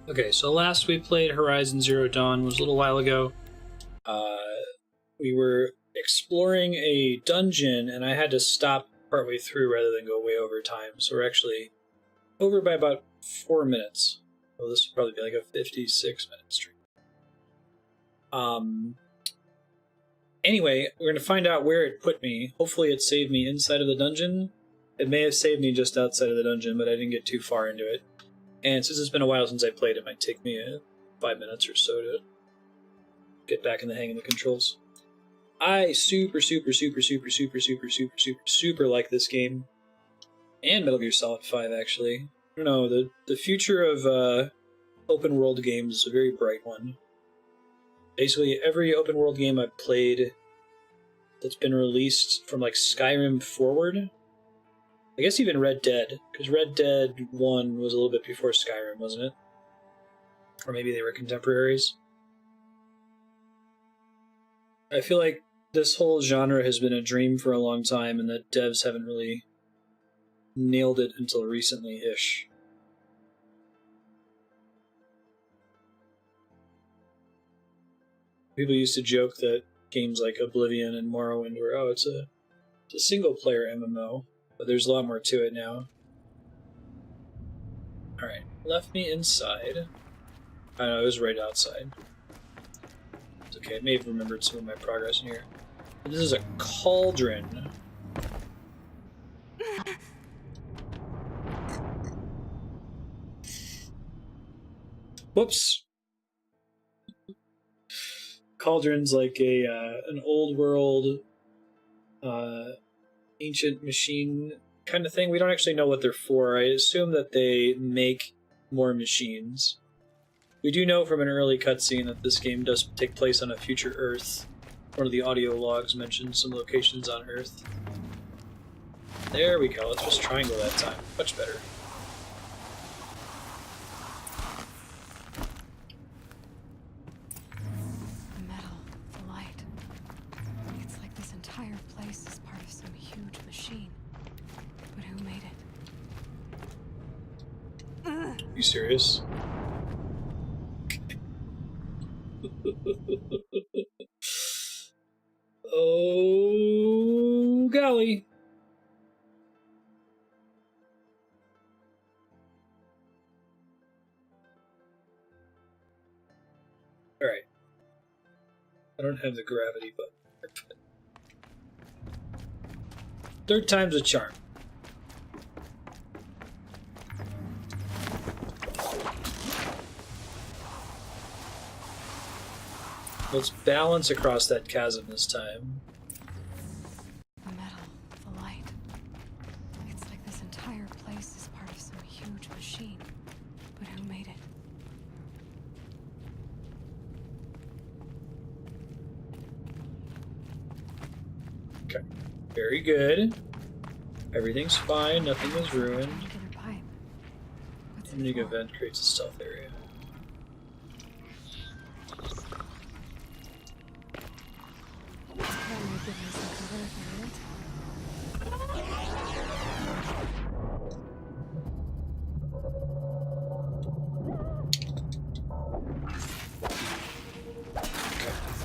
Okay, so last we played Horizon Zero Dawn was a little while ago. We were exploring a dungeon, and I had to stop partway through rather than go way over time. So we're actually over by about 4 minutes. Well, this will probably be like a 56-minute stream. Anyway, we're going to find out where it put me. Hopefully it saved me inside of the dungeon. It may have saved me just outside of the dungeon, but I didn't get too far into it. And since it's been a while since I played, it might take me 5 minutes or so to get back in the hang of the controls. I super like this game. And Metal Gear Solid 5, actually. I don't know, the future of open world games is a very bright one. Basically, every open world game I've played that's been released from like Skyrim forward, I guess even Red Dead, because Red Dead 1 was a little bit before Skyrim, wasn't it? Or maybe they were contemporaries. I feel like this whole genre has been a dream for a long time, and that devs haven't really nailed it until recently-ish. People used to joke that games like Oblivion and Morrowind were, oh, it's a single-player MMO, but there's a lot more to it now. Alright, left me inside. I know, it was right outside. It's okay, I may have remembered some of my progress in here. But this is a cauldron. Whoops! Cauldron's like an old world, ancient machine kind of thing. We don't actually know what they're for. I assume that they make more machines. We do know from an early cutscene that this game does take place on a future Earth. One of the audio logs mentioned some locations on Earth. There we go. Let's just triangle that time. Much better. The metal, the light. It's like this entire place is part of some huge machine. But who made it? You serious? Oh, golly. Alright. I don't have the gravity button. Third time's a charm. Let's balance across that chasm this time. The metal, the light. It's like this entire place is part of some huge machine. But who made it? Okay. Very good. Everything's fine. Nothing is ruined. Nuclear pipe. What's it Unique for? event creates a stealth area. That might give me some cover if I need it.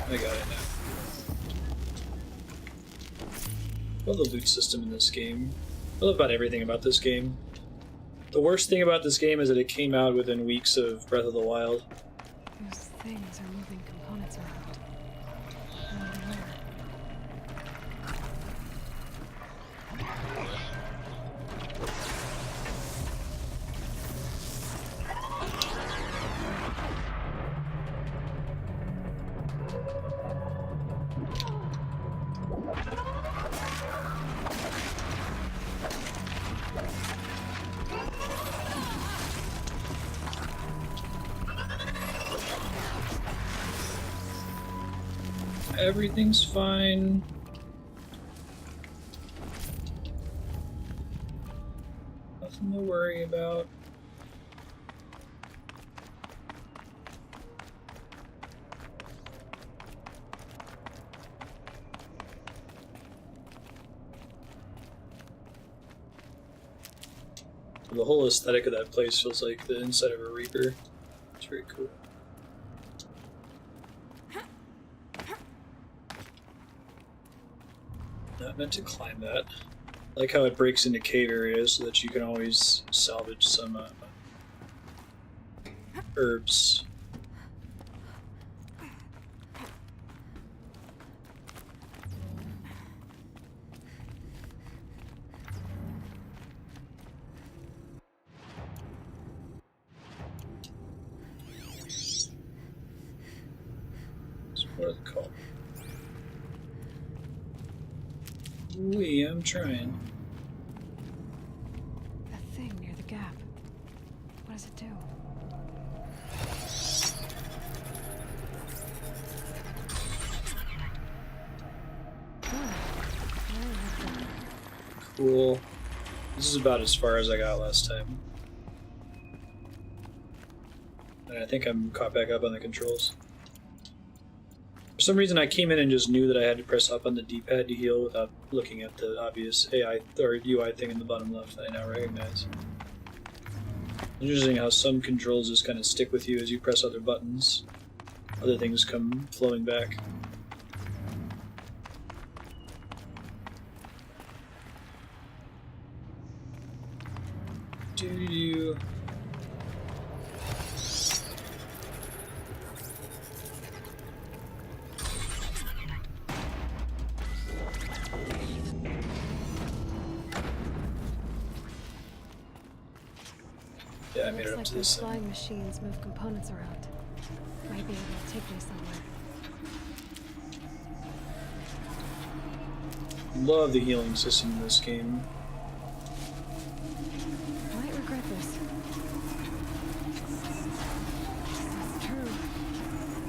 I got it now. I love the loot system in this game. I love about everything about this game. The worst thing about this game is that it came out within weeks of Breath of the Wild. Those things are moving components around. I wonder where. Everything's fine. Nothing to worry about. The whole aesthetic of that place feels like the inside of a Reaper. It's very cool. Not meant to climb that. I like how it breaks into cave areas so that you can always salvage some herbs. What are they called? I'm trying. That thing near the gap. What does it do? Cool. This is about as far as I got last time. And I think I'm caught back up on the controls. For some reason I came in and just knew that I had to press up on the D-pad to heal without looking at the obvious AI or UI thing in the bottom left that I now recognize. Interesting how some controls just kind of stick with you as you press other buttons. Other things come flowing back. Do-do-do. Yeah, I made it up to this thing. Flying machines move components around. Might be able to take me somewhere. Love the healing system in this game. I might regret this. That's true.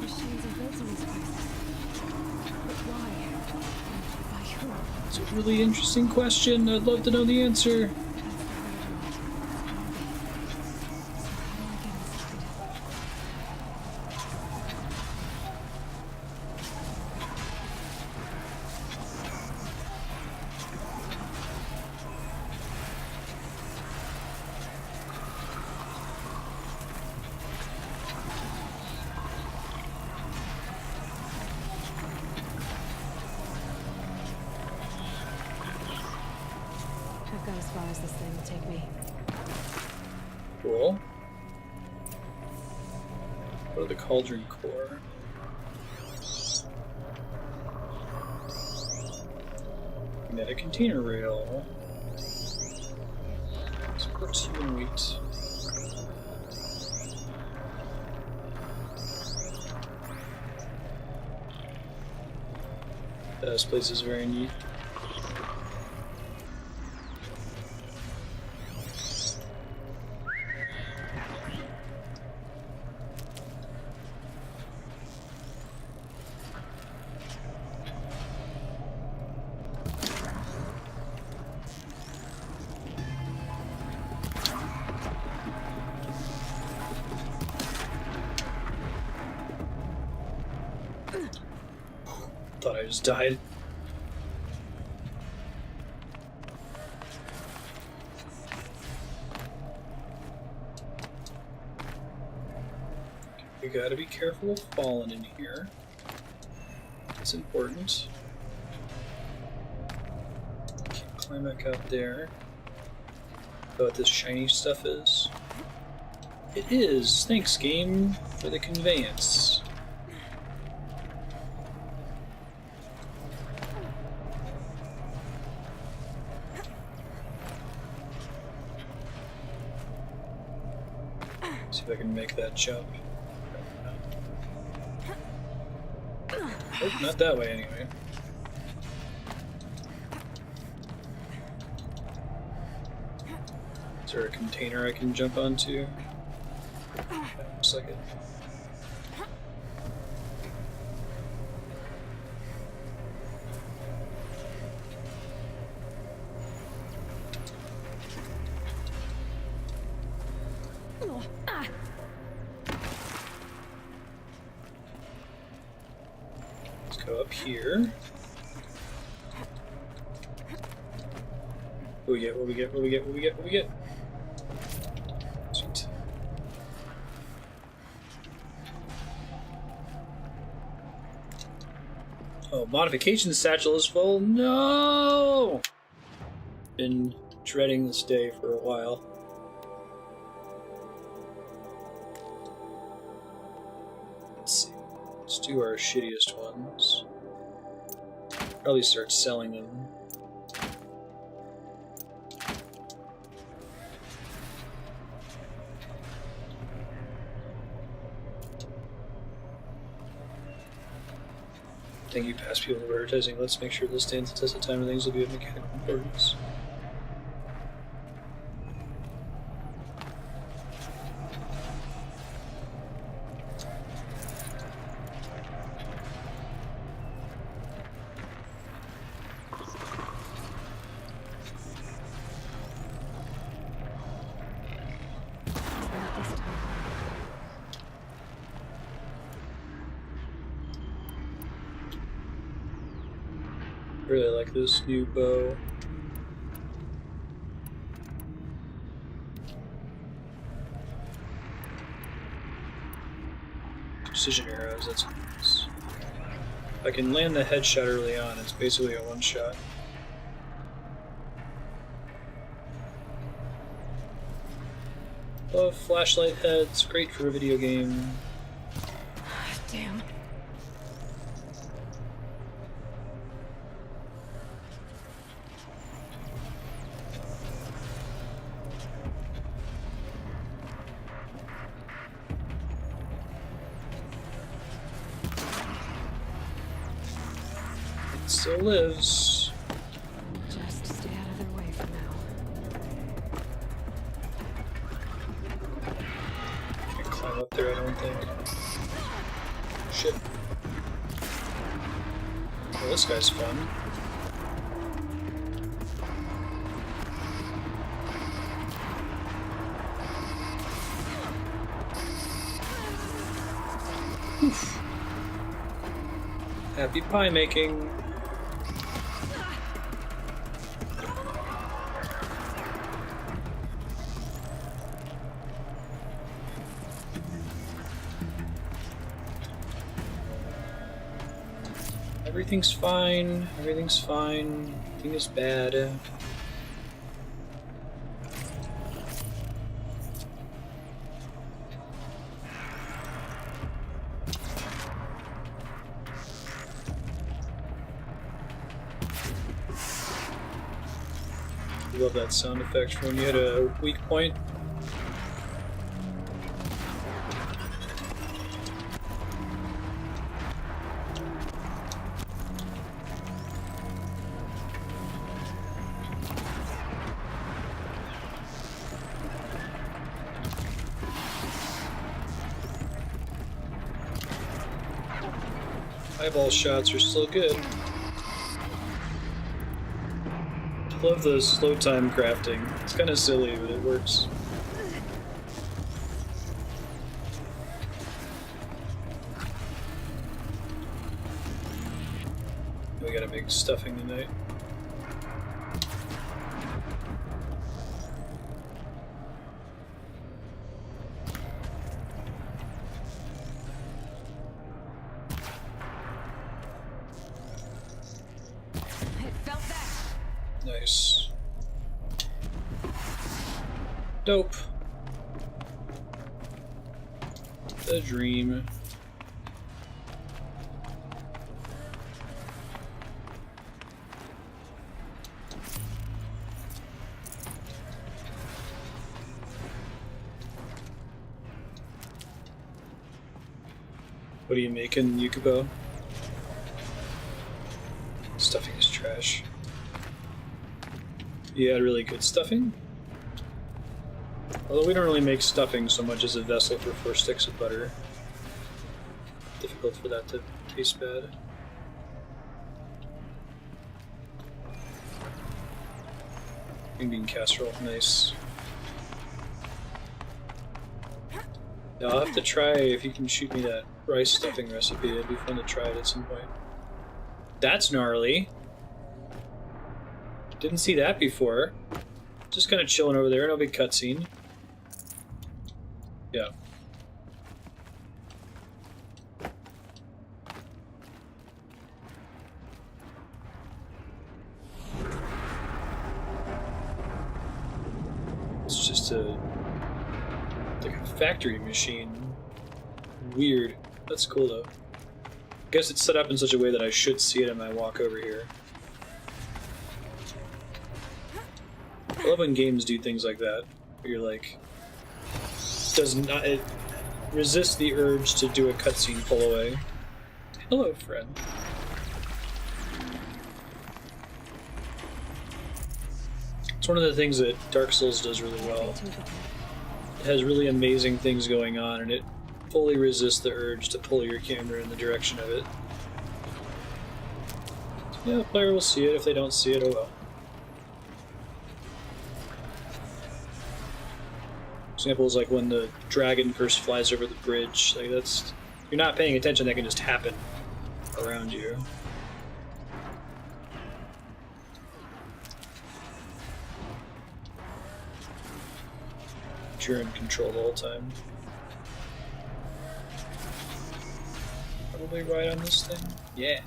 Machines are built in these places. But why? And by who? It's a really interesting question. I'd love to know the answer. I've got as far as this thing will take me. Cool. Go to the Cauldron core. Net a container rail. Support human weight. This place is very neat. Thought I just died. We gotta be careful of falling in here. It's important. Can't climb back out there. Know what this shiny stuff is? It is! Thanks, game, for the conveyance. See if I can make that jump. Oh, not that way anyway. Is there a container I can jump onto? Looks like it. Let's go up here. What we get? What we get? What we get? What we get? What we get? Sweet. Oh, modification satchel is full. No! Been dreading this day for a while. Let's see. Let's do our shittiest ones. Probably start selling them. Thank you, past people for advertising. Let's make sure this stands the test of time and things will be of mechanical importance. Really like this new bow. Precision arrows, that's nice. If I can land the headshot early on, it's basically a one-shot. Love flashlight heads, great for a video game. Damn. Still lives. Just stay out of their way for now. Can't climb up there, I don't think. Shit. Well, this guy's fun. Oof. Happy pie making. Everything's fine. Everything's fine. Nothing is bad. Love that sound effect from when you hit a weak point. Eyeball shots are still good. Love the slow time crafting. It's kind of silly, but it works. We gotta make stuffing tonight. Nice. Dope. The dream. What are you making, Yukubo? Stuffing is trash. You had really good stuffing? Although we don't really make stuffing so much as a vessel for 4 sticks of butter. Difficult for that to taste bad. Green bean casserole, nice. Yeah, I'll have to try if you can shoot me that rice stuffing recipe. It'd be fun to try it at some point. That's gnarly. Didn't see that before. Just kind of chilling over there, no big cutscene. Yeah. just a like a factory machine. Weird. That's cool though. I guess it's set up in such a way that I should see it in my walk over here. I love when games do things like that, where you're like, it resists the urge to do a cutscene pull away. Hello, friend. It's one of the things that Dark Souls does really well. It has really amazing things going on, and it fully resists the urge to pull your camera in the direction of it. Yeah, the player will see it. If they don't see it, oh well. Example is like when the dragon first flies over the bridge. Like that's, you're not paying attention, that can just happen around you. You're in control the whole time. Probably right on this thing. Yeah.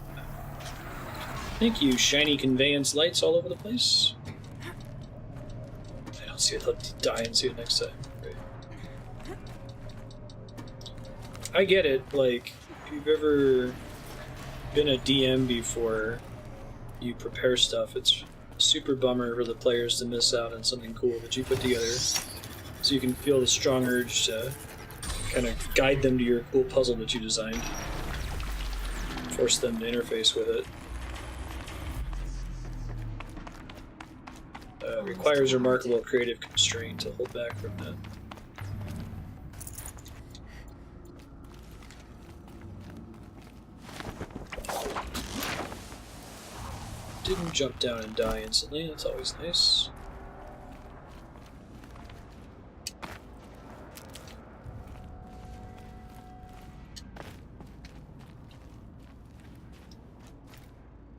Thank you, shiny conveyance lights all over the place. I don't see it. I'll die and see it next time. Great. I get it. Like, if you've ever been a DM before, you prepare stuff. It's a super bummer for the players to miss out on something cool that you put together. So you can feel the strong urge to kind of guide them to your cool puzzle that you designed. Force them to interface with it. Requires remarkable creative constraint to hold back from that. Didn't jump down and die instantly, that's always nice.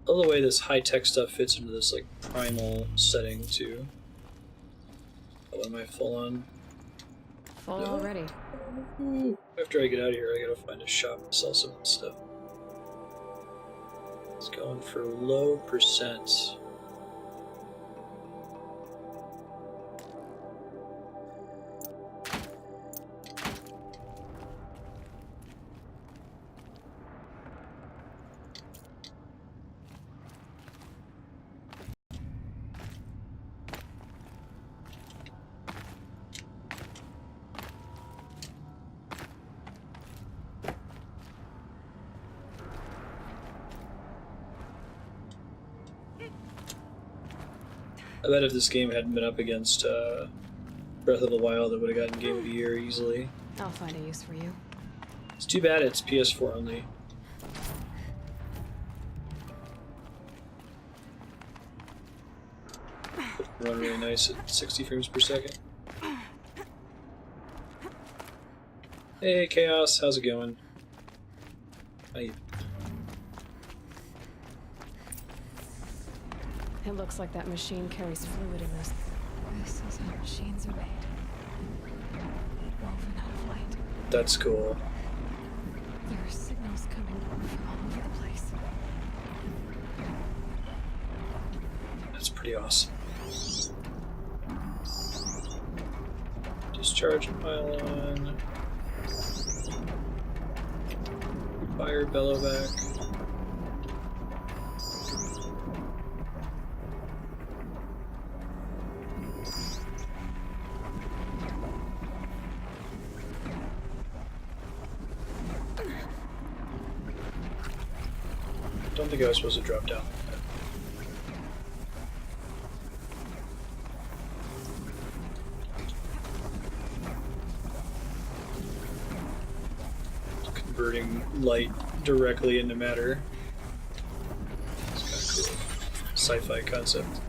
I love the way this high-tech stuff fits into this like primal setting too. Oh, am I full on? Full already. Ooh. After I get out of here, I gotta find a shop and sell some of this stuff. It's going for low percent. I bet if this game hadn't been up against Breath of the Wild, it would have gotten Game of the Year easily. I'll find a use for you. It's too bad it's PS4 only. Run really nice at 60 frames per second. Hey Chaos, how's it going? How you? It looks like that machine carries fluid in this. This is how machines are made. Woven out of light. That's cool. There are signals coming from all over the place. That's pretty awesome. Discharge pylon. Fire bellow back. Don't think I was supposed to drop down like that. Converting light directly into matter. It's kind of cool. Sci-fi concept.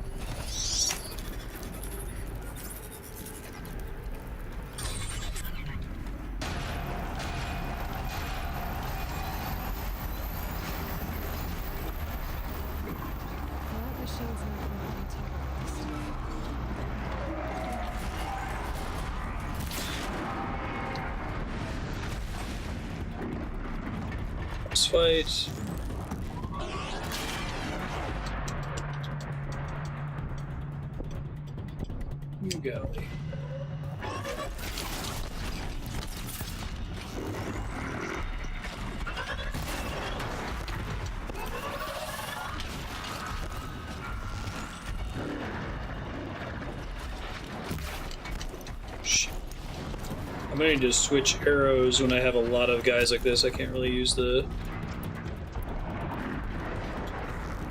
Fight. You golly. I'm gonna need to switch arrows when I have a lot of guys like this. I can't really use the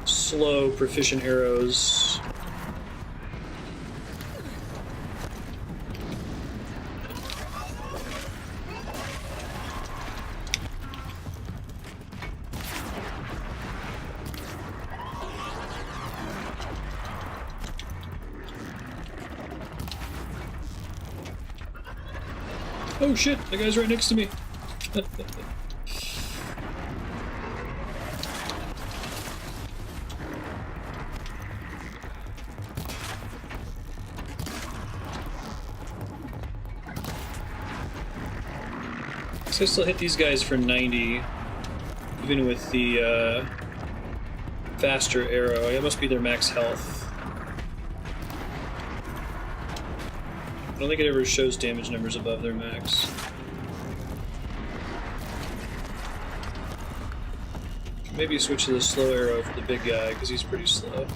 slow, proficient arrows. Oh shit, that guy's right next to me. So I still hit these guys for 90, even with the faster arrow. That must be their max health. I don't think it ever shows damage numbers above their max. Maybe switch to the slow arrow for the big guy, because he's pretty slow.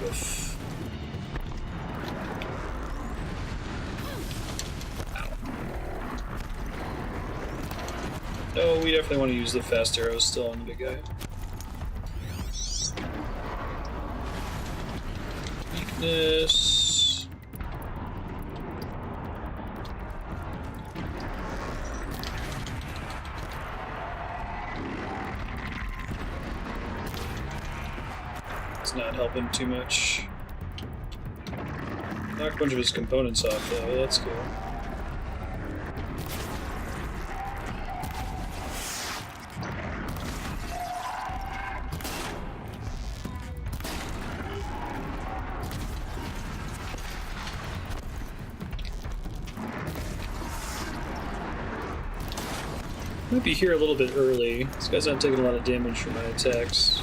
Oof. Ow. No, we definitely want to use the fast arrows still on the big guy. Weakness. It's not helping too much. Knocked a bunch of his components off though, that's cool. Might be here a little bit early. This guy's not taking a lot of damage from my attacks.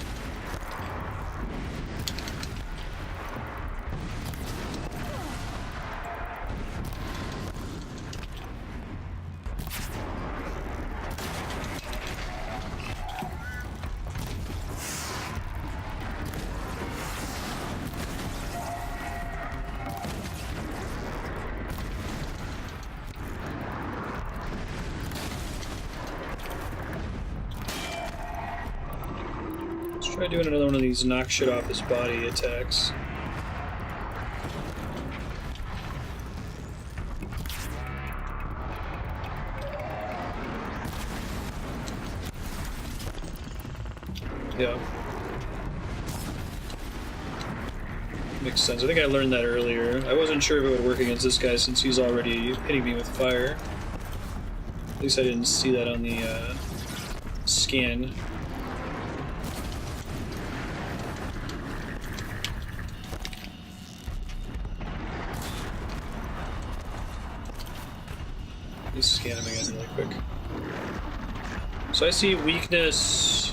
Try doing another one of these knock shit off his body attacks. Yeah. Makes sense. I think I learned that earlier. I wasn't sure if it would work against this guy since he's already hitting me with fire. At least I didn't see that on the scan. Let's scan him again really quick. So I see weakness.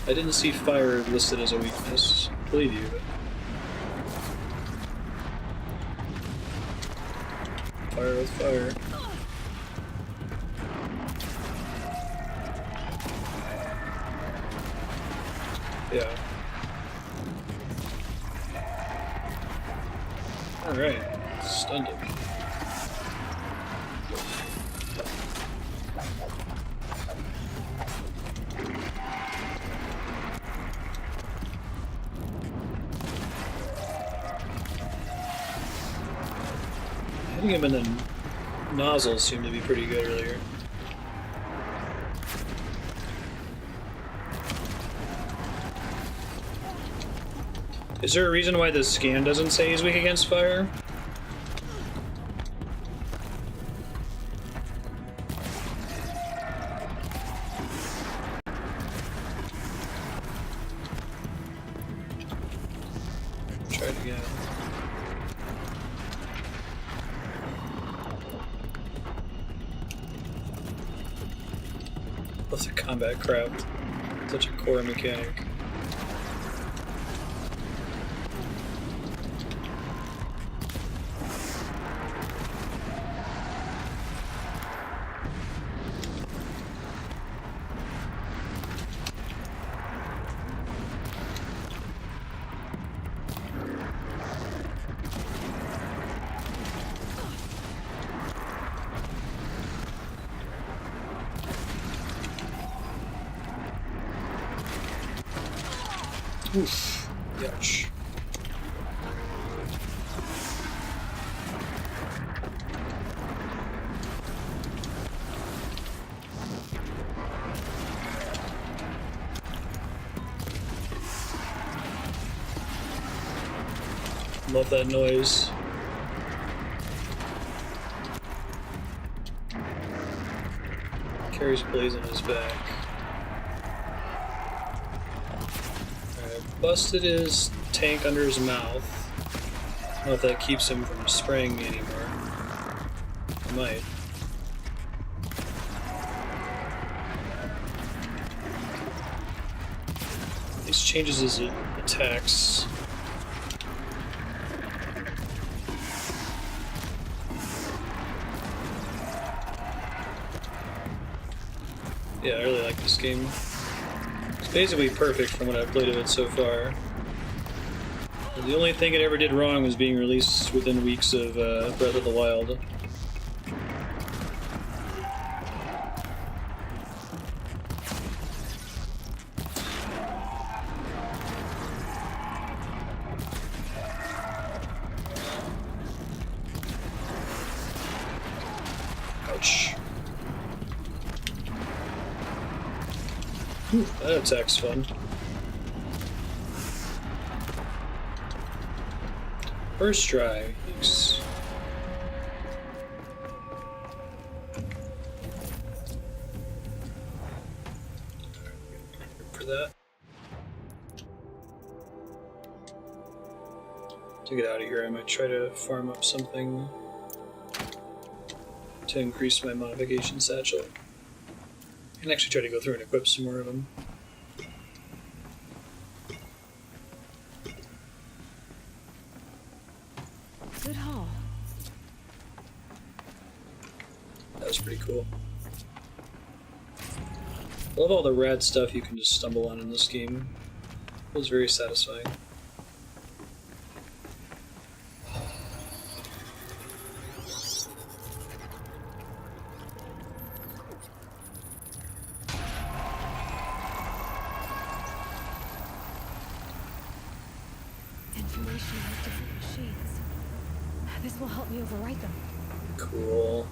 I didn't see fire listed as a weakness. I believe you, but... Fire with fire. Yeah. Alright. Stunned him. Hitting him in the nozzles seemed to be pretty good earlier. Is there a reason why the scan doesn't say he's weak against fire? Try it again. Love the combat craft. Such a core mechanic. Oof. Ouch. Love that noise. Carries Blaze on his back. Alright, busted his tank under his mouth. I don't know if that keeps him from spraying me anymore. It might. At least changes his attacks. Yeah, I really like this game. It's basically perfect from what I've played of it so far. The only thing it ever did wrong was being released within weeks of Breath of the Wild. Ouch. Ooh, that attack's fun. First try. Thanks. For that. To get out of here, I might try to farm up something to increase my modification satchel. And actually try to go through and equip some more of them. Good haul. That was pretty cool. I love all the rad stuff you can just stumble on in this game. It was very satisfying. Information on different machines. This will help me overwrite them. Cool.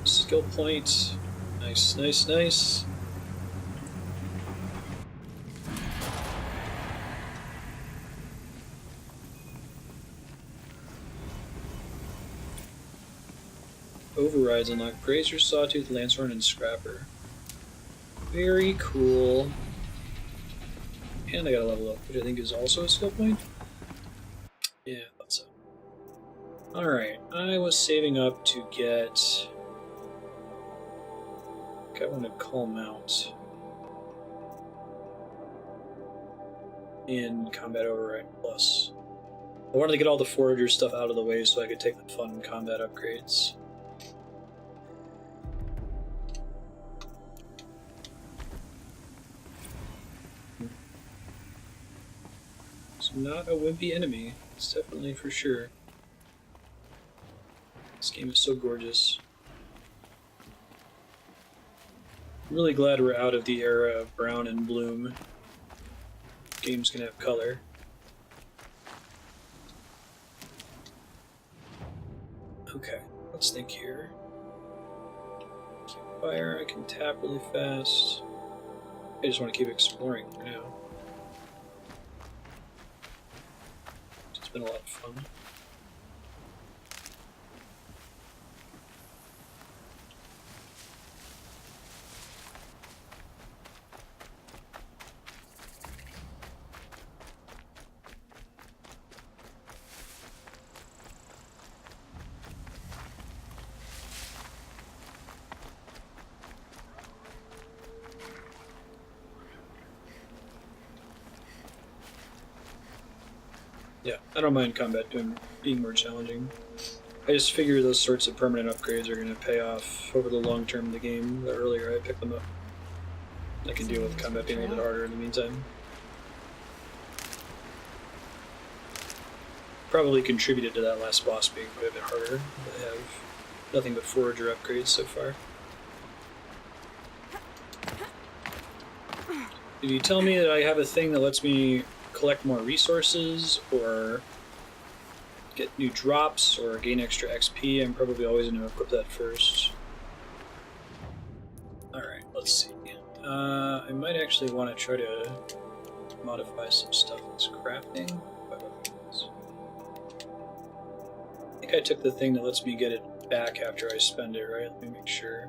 Skill point. Nice, nice, nice. Overrides unlock Grazer, Sawtooth, Lancehorn, and Scrapper. Very cool. And I got a level up, which I think is also a skill point. Yeah, I thought so. Alright, I was saving up to get... I want to call Mount in Combat Override Plus. I wanted to get all the Forager stuff out of the way so I could take the fun combat upgrades. It's not a wimpy enemy, it's definitely for sure. This game is so gorgeous. I'm really glad we're out of the era of brown and bloom. Games can have color. Okay, let's think here. Keep fire, I can tap really fast. I just want to keep exploring for now. It's been a lot of fun. Yeah, I don't mind combat being more challenging. I just figure those sorts of permanent upgrades are going to pay off over the long term of the game. The earlier I pick them up, I can deal with combat being a little bit harder in the meantime. Probably contributed to that last boss being quite a bit harder. I have nothing but Forager upgrades so far. Did you tell me that I have a thing that lets me collect more resources, or get new drops, or gain extra XP? I'm probably always going to equip that first. Alright, let's see. I might actually want to try to modify some stuff that's crafting. I think I took the thing that lets me get it back after I spend it, right? Let me make sure.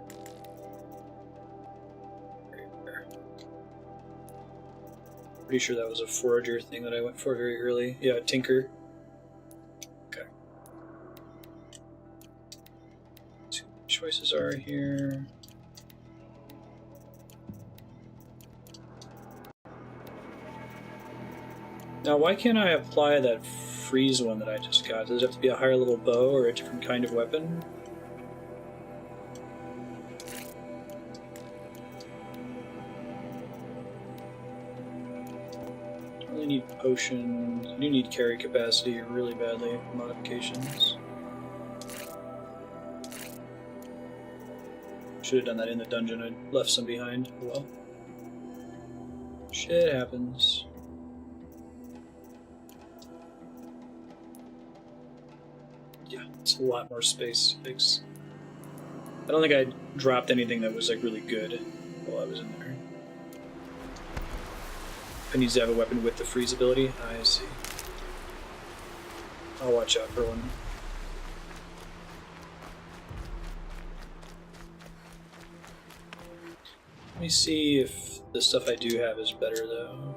Pretty sure that was a forager thing that I went for very early. Yeah, tinker. Okay. Two choices are here. Now, why can't I apply that freeze one that I just got? Does it have to be a higher level bow or a different kind of weapon? Need potions. I do need carry capacity really badly for modifications. Should have done that in the dungeon. I left some behind. Well, shit happens. Yeah, it's a lot more space. Thanks. I don't think I dropped anything that was like really good while I was in there. I need to have a weapon with the freeze ability. I see. I'll watch out for one. Let me see if the stuff I do have is better though.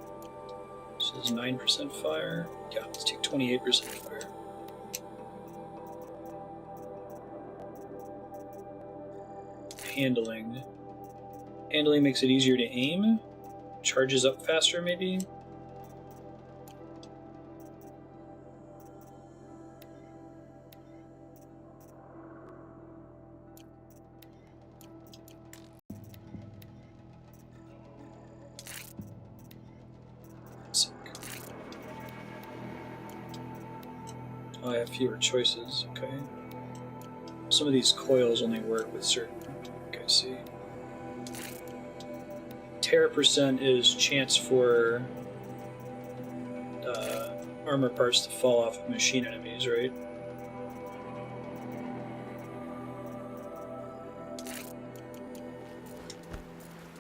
So there's 9% fire. Yeah, let's take 28% fire. Handling. Handling makes it easier to aim. Charges up faster, maybe? Oh, I have fewer choices, okay. Some of these coils only work with certain... Okay, I see. Terror percent is chance for armor parts to fall off of machine enemies, right?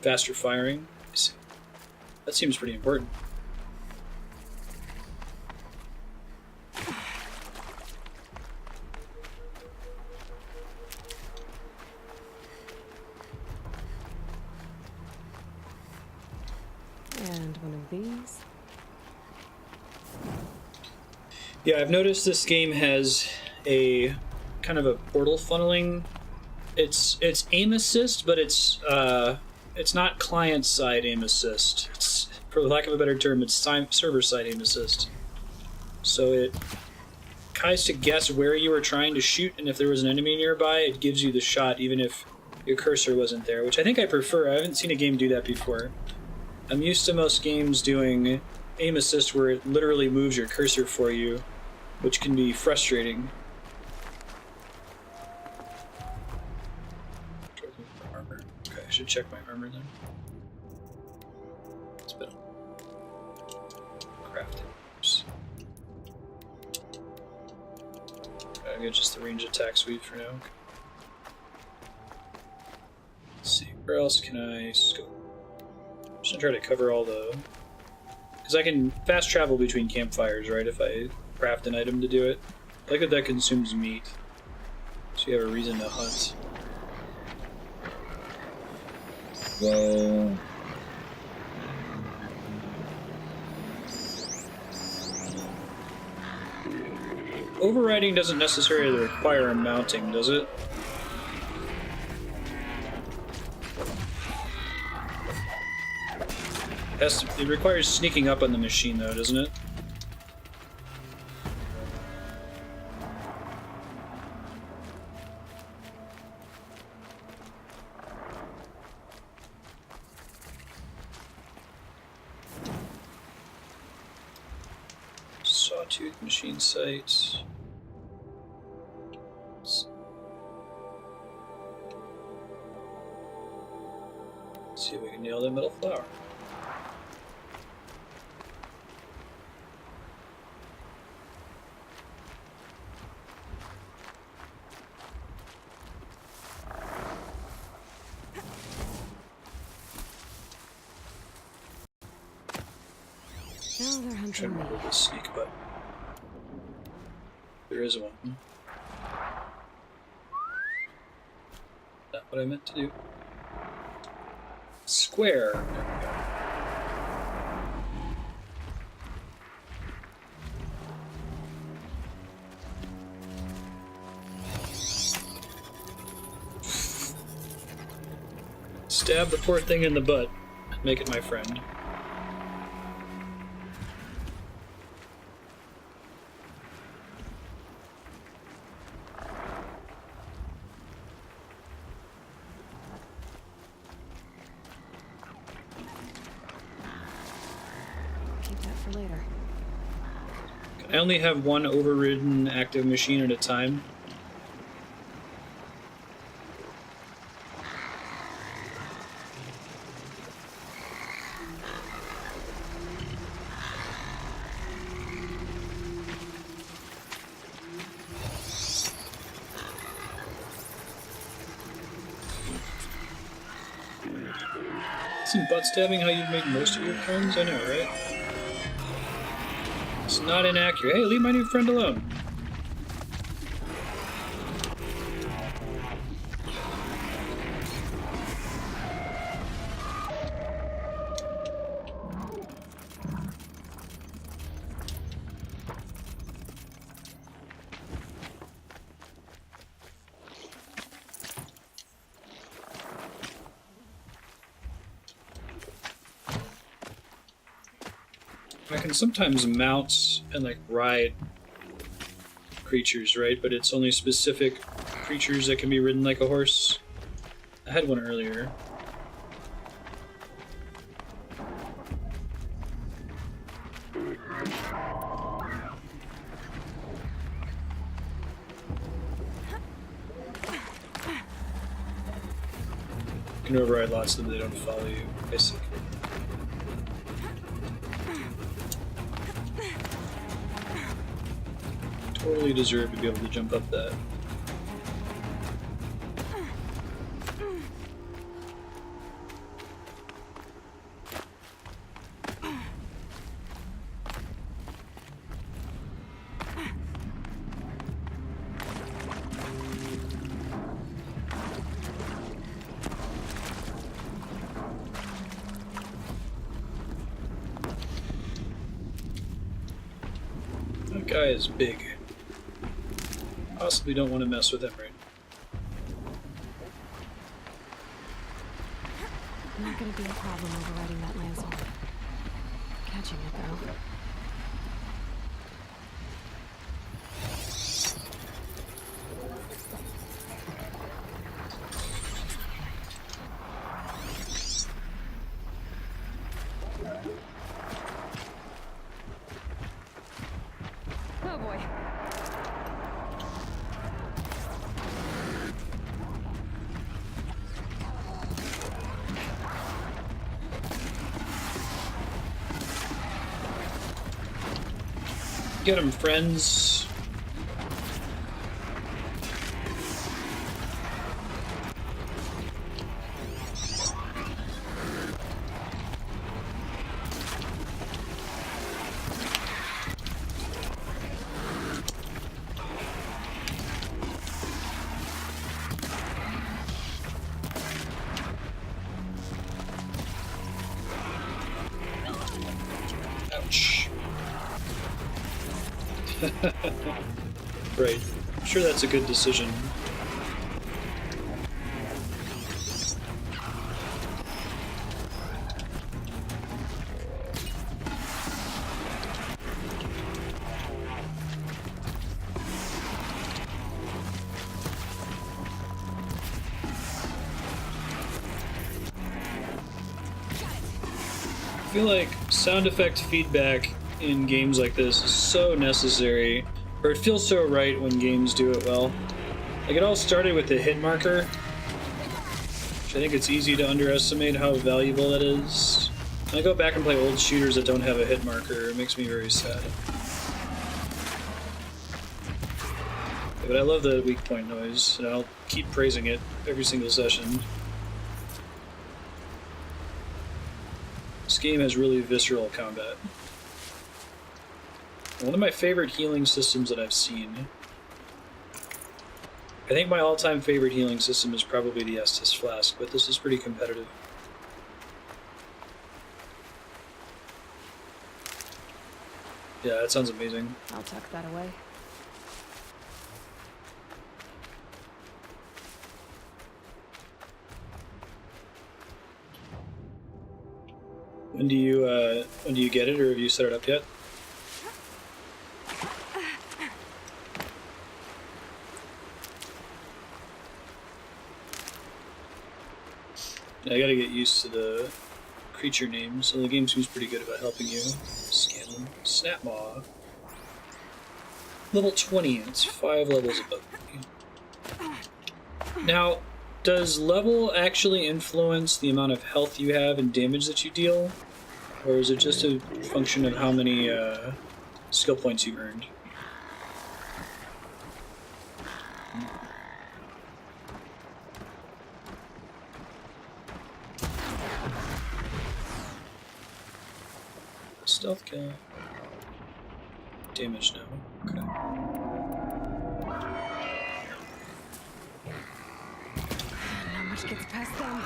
Faster firing. I see. That seems pretty important. And one of these. Yeah, I've noticed this game has a kind of a portal funneling. It's aim assist, but it's not client side aim assist. It's, for lack of a better term, it's server side aim assist. So it tries to guess where you were trying to shoot, and if there was an enemy nearby, it gives you the shot even if your cursor wasn't there, which I think I prefer. I haven't seen a game do that before. I'm used to most games doing aim assist where it literally moves your cursor for you, which can be frustrating. Armor. Okay, I should check my armor then. It's been crafting. Oops. I'll get just the range attack suite for now. Okay. Let's see, where else can I scope? I'm just gonna try to cover all the... Because I can fast travel between campfires, right, if I craft an item to do it. I like that consumes meat, so you have a reason to hunt. Whoa. Overriding doesn't necessarily require mounting, does it? It requires sneaking up on the machine, though, doesn't it? Sawtooth machine sites. Let's see if we can nail that metal flower. they're I'm hunting trying to me. remember the sneak button. There is one. Not what I meant to do. Square. There we go. Stab the poor thing in the butt and make it my friend. Keep that for later. I only have one overridden active machine at a time. Isn't butt stabbing how you make most of your turns? I know, right? It's not inaccurate. Hey, leave my new friend alone. I can sometimes mount and like ride creatures, right? But it's only specific creatures that can be ridden like a horse. I had one earlier. You can override lots of them, they don't follow you, basically. Totally deserve to be able to jump up that. That guy is big. Possibly don't want to mess with him right now. Not gonna be a problem overriding that Lancehorn. Catching it though. Oh boy. Get him, friends. Ouch. Right. I'm sure that's a good decision. I feel like sound effect feedback in games like this is so necessary, or it feels so right when games do it well. Like, it all started with the hit marker, which I think it's easy to underestimate how valuable that is. When I go back and play old shooters that don't have a hit marker, it makes me very sad. But I love the weak point noise, and I'll keep praising it every single session. This game has really visceral combat. One of my favorite healing systems that I've seen. I think my all-time favorite healing system is probably the Estus Flask, but this is pretty competitive. Yeah, that sounds amazing. I'll tuck that away. When do you get it, or have you set it up yet? Yeah, I gotta get used to the creature names, so the game seems pretty good about helping you. Scan them. Snapmaw. Level 20, it's 5 levels above me. Now, does level actually influence the amount of health you have and damage that you deal? Or is it just a function of how many skill points you've earned? Stealth kill. Damage now. Okay. Not much gets past them.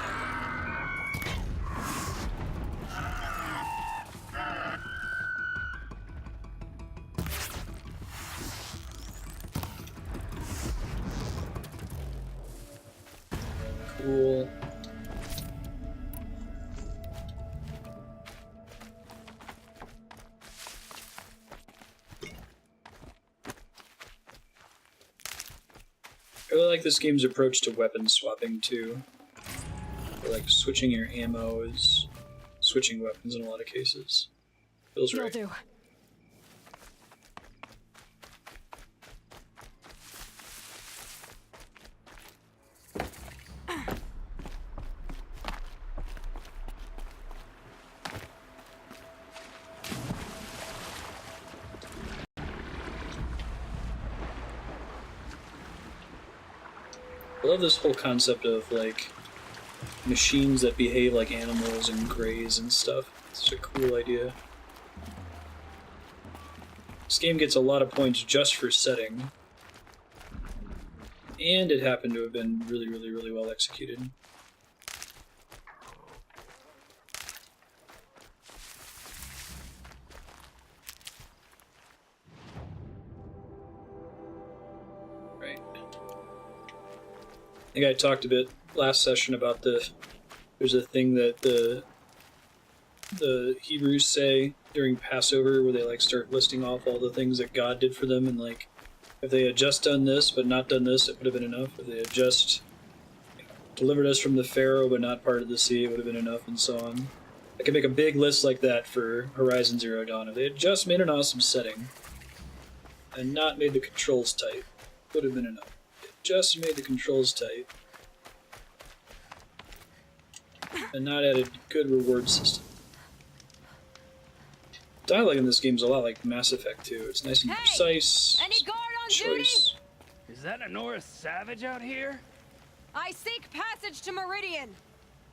Cool. I really like this game's approach to weapon swapping too. Like switching your ammo is switching weapons in a lot of cases. Feels right. Will do. I love this whole concept of like machines that behave like animals and graze and stuff. It's such a cool idea. This game gets a lot of points just for setting. And it happened to have been really, really, really well executed. Right. I think I talked a bit last session about there's a thing that the Hebrews say during Passover where they like start listing off all the things that God did for them, and like if they had just done this but not done this, it would have been enough. If they had just delivered us from the Pharaoh but not parted the sea, it would have been enough, and so on. I could make a big list like that for Horizon Zero Dawn. If they had just made an awesome setting and not made the controls tight, it would have been enough. Just made the controls tight and not added good reward system. Dialogue in this game is a lot like Mass Effect 2. It's nice and precise. Any guard on choice. duty? Is that a Norris Savage out here? I seek passage to Meridian.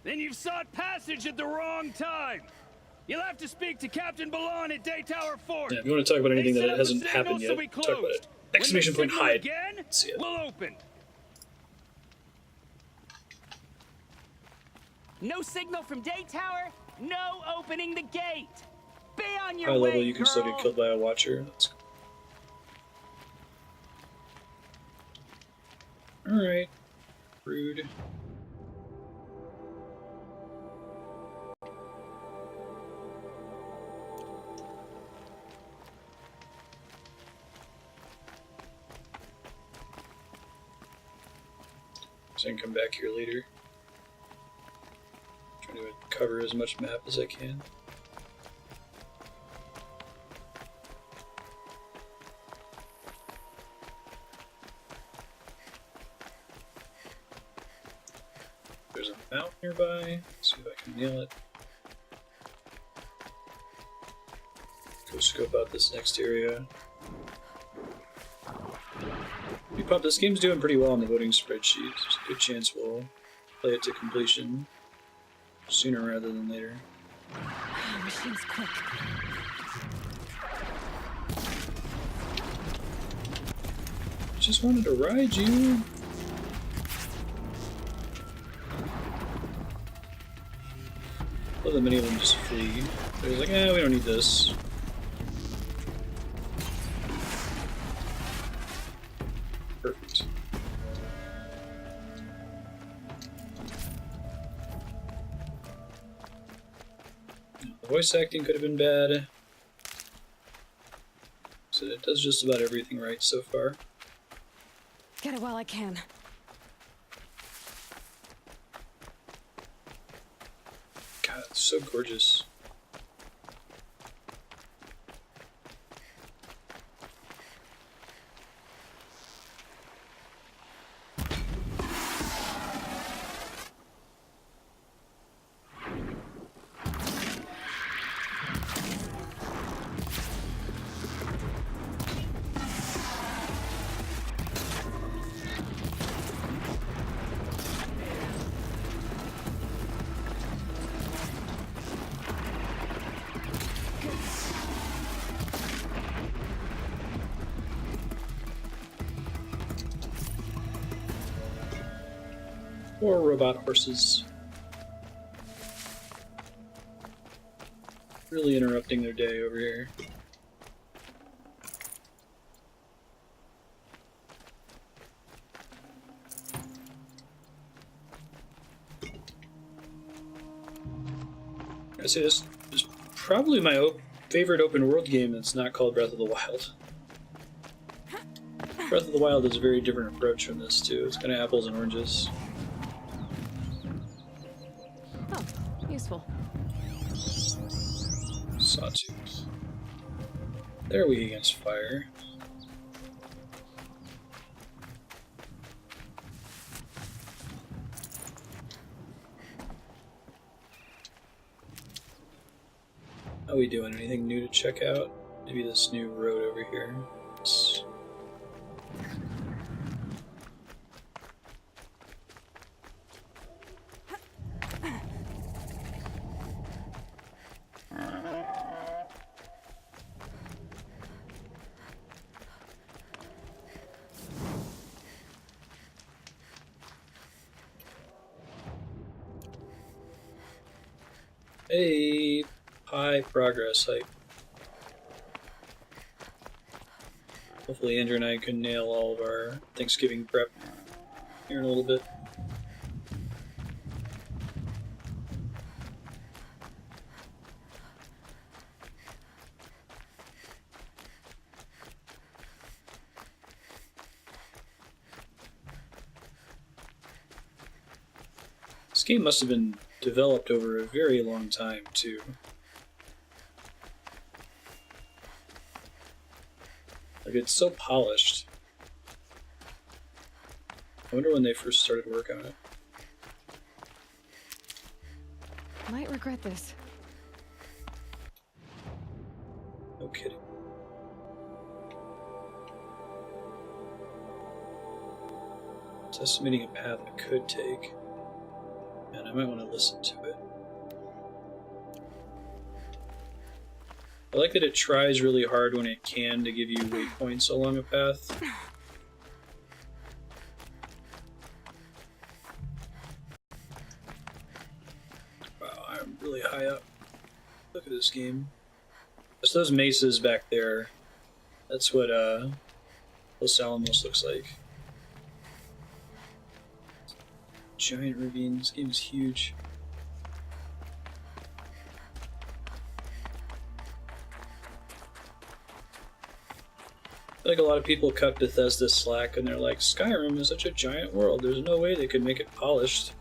Then you've sought passage at the wrong time. You'll have to speak to Captain Balon at Day Tower 4. Yeah, if you want to talk about anything They that set up hasn't a happened signal, yet, so we talk about it. closed. Exclamation When point they signal hide. again, See it. we'll open. No signal from Day Tower, no opening the gate. Be on your High way, level, you can still girl. get killed by a watcher. That's cool. Alright. Rude. So I can come back here later. Trying to cover as much map as I can. There's a mountain nearby. Let's see if I can nail it. Go scope out this next area. This game's doing pretty well on the voting spreadsheet. There's a good chance we'll play it to completion sooner rather than later. Machine's quick. just wanted to ride you. Well, then many of them just flee. They're like, eh, we don't need this. Perfect. The voice acting could have been bad. So it does just about everything right so far. Get it while I can. God, it's so gorgeous. Or robot horses. Really interrupting their day over here. I say this is probably my favorite open world game that's not called Breath of the Wild. Breath of the Wild is a very different approach from this too. It's kind of apples and oranges. Oh, useful. Sawtooth. They're weak against fire. How are we doing? Anything new to check out? Maybe this new road over here. Hey, high progress hype. Hopefully Andrew and I can nail all of our Thanksgiving prep here in a little bit. This game must have been developed over a very long time, too. Like, it's so polished. I wonder when they first started work on it. Might regret this. No kidding. It's estimating a path I could take. And I might want to listen to it. I like that it tries really hard when it can to give you waypoints along a path. Wow, I'm really high up. Look at this game. Just those mesas back there. That's what Los Alamos looks like. Giant ravine. This game is huge. I feel like a lot of people cut Bethesda slack and they're like, Skyrim is such a giant world, there's no way they could make it polished.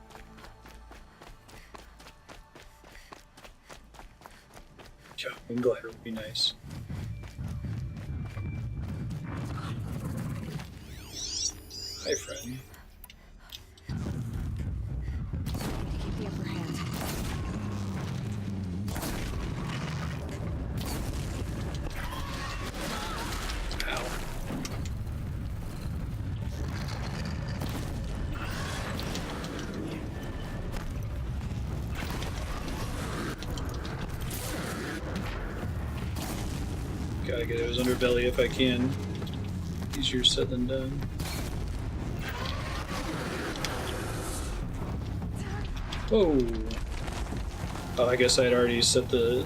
Yeah, Wing Glider would be nice. Hi, friend. Keep the upper hand. Ow. Gotta get his underbelly if I can. Easier said than done. Whoa! Oh, I guess I'd already set the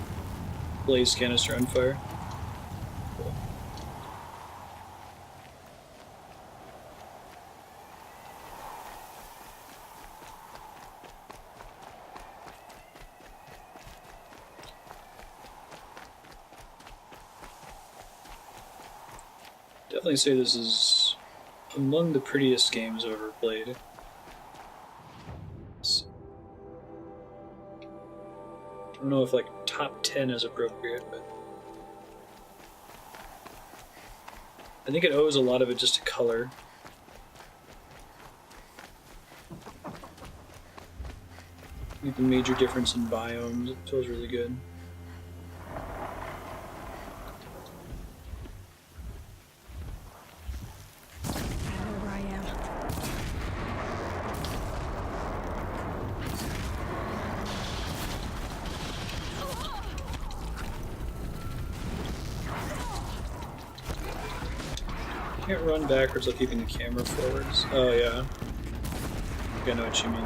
blaze canister on fire. Cool. Definitely say this is among the prettiest games I've ever played. I don't know if like top 10 is appropriate, but I think it owes a lot of it just to color. I think the major difference in biomes, it feels really good. Can't run backwards while keeping the camera forwards. Oh yeah. I think I know what you mean.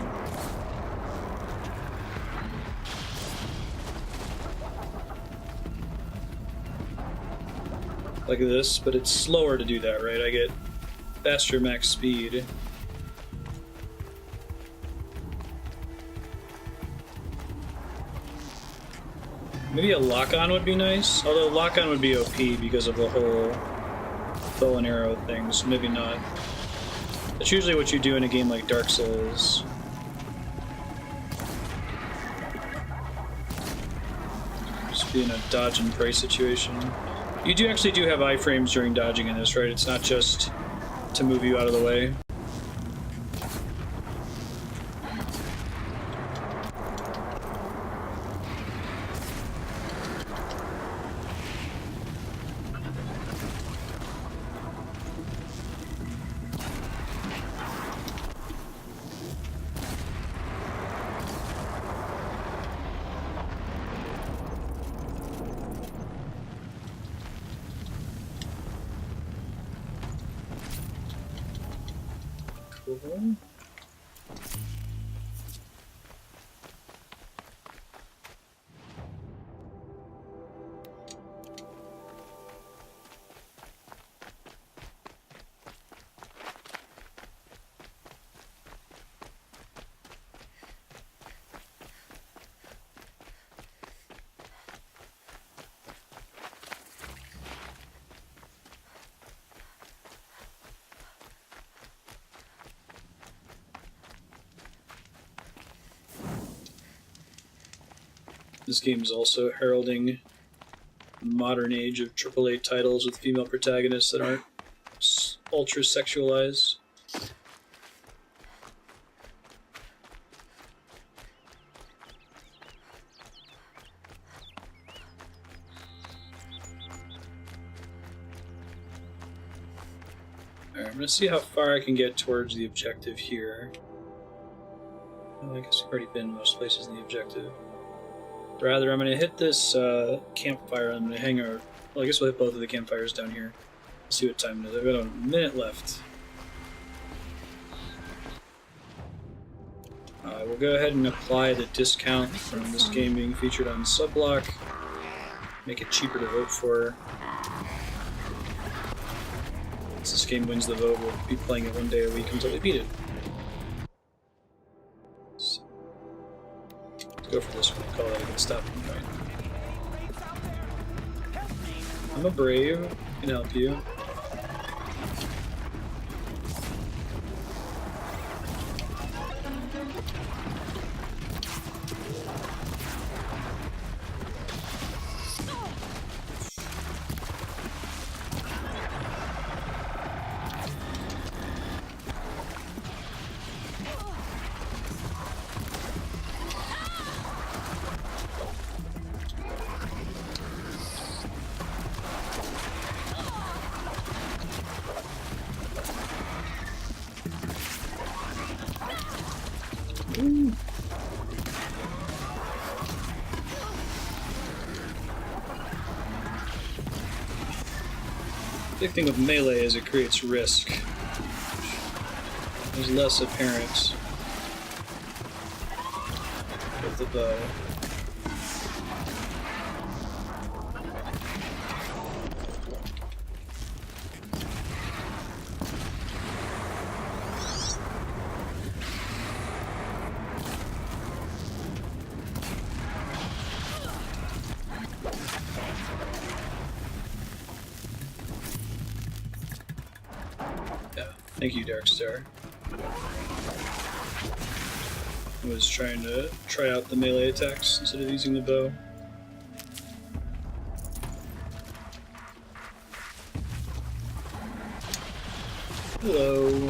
Like this, but it's slower to do that, right? I get faster max speed. Maybe a lock-on would be nice, although lock-on would be OP because of the whole bow and arrow thing, so maybe not. That's usually what you do in a game like Dark Souls. Just be in a dodge and pray situation. You do actually have iframes during dodging in this, right? It's not just to move you out of the way. Cool. This game is also heralding the modern age of AAA titles with female protagonists that aren't ultra sexualized. Alright, I'm gonna see how far I can get towards the objective here. Oh, I guess I've already been most places in the objective. Rather, I'm going to hit this campfire. I'm going to hang our... Well, I guess we'll hit both of the campfires down here. Let's see what time it is. I've got a minute left. We'll go ahead and apply the discount from this game being featured on Subblock. Make it cheaper to vote for. Once this game wins the vote, we'll be playing it one day a week until we beat it. Go for this one. Call that a good stopping point. I'm a brave. I can help you. Big thing with melee is it creates risk. There's less apparent. with the bow. Yeah, thank you, Darkstar. I was trying to try out the melee attacks instead of using the bow. Hello.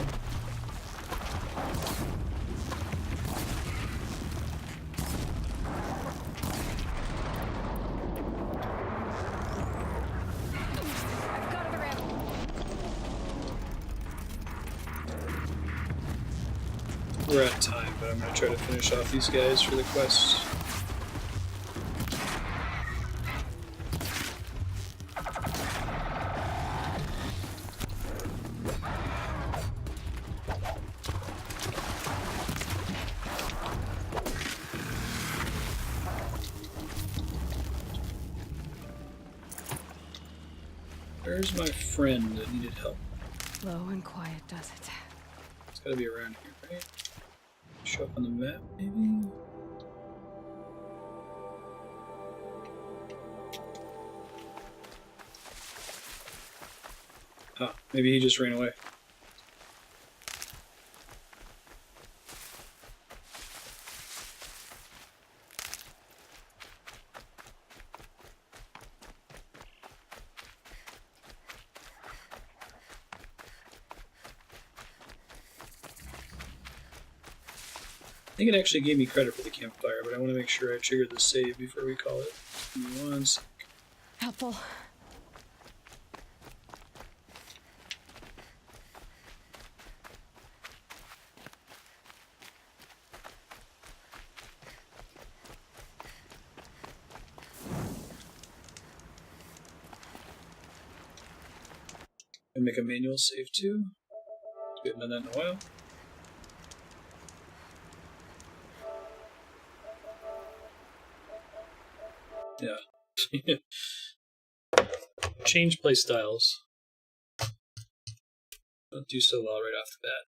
I've got other ammo. We're at time, but I'm going to try to finish off these guys for the quest. Where's my friend that needed help? Low and quiet does it. It's gotta be around here, right? Show up on the map, maybe? Ah, maybe he just ran away. I think it actually gave me credit for the campfire, but I want to make sure I triggered the save before we call it. Give me 1 sec. Helpful. And make a manual save too. We haven't done that in a while. Yeah. Change play styles. Don't do so well right off the bat.